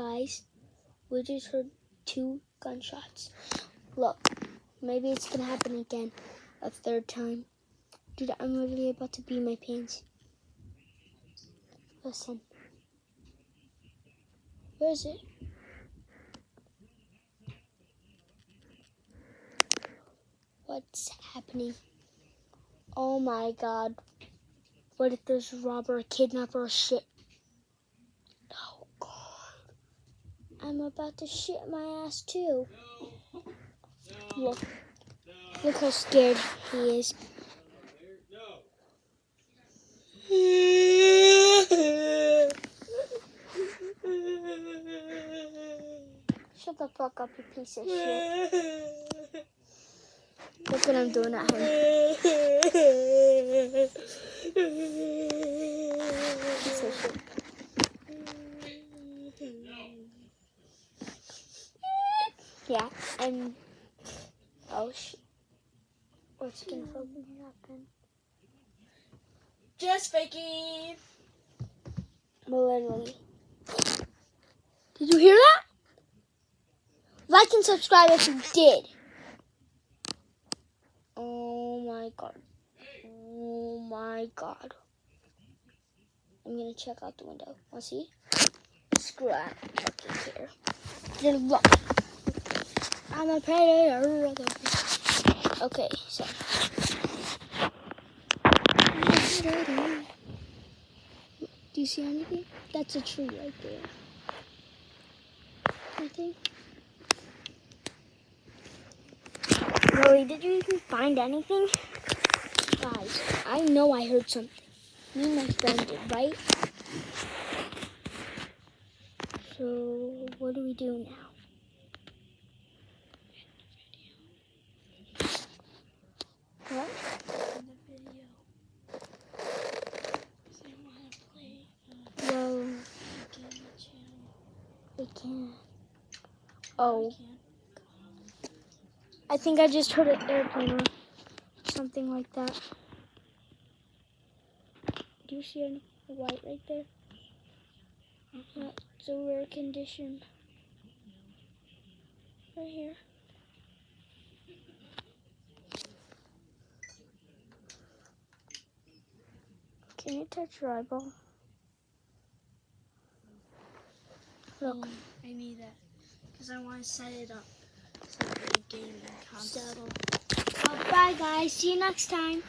guys, we just heard 2 gunshots. Look, maybe it's gonna happen again, a 3rd time. Dude, I'm literally about to pee my pants. Listen. Where is it? What's happening? Oh my god. What if there's a robber, a kidnapper, or shit? Oh god. I'm about to shit my ass too. Look how scared he is. Shut the fuck up, you piece of shit. Look what I'm doing at him. Piece of shit. Yeah, and oh shit. What's gonna fucking happen? Just faking. Literally. Did you hear that? Like and subscribe if you did. Oh my god. Oh my god. I'm gonna check out the window. Wanna see? Screw that. I don't care. Then look. I'm a predator. Okay, so. Do you see anything? That's a tree right there. Nothing? Really, did you even find anything? Guys, I know I heard something. Me and my friend did, right? So, what do we do now? What? In the video. Because I want to play Well, game channel. we can't. I Oh, can't. I think I just heard an airplane or something like that. Do you see a white right there? That's a rare condition. Right here. Can you touch your eyeball? Look. I need that. Because I want to set it up. So the gaming console. Bye guys. See you next time.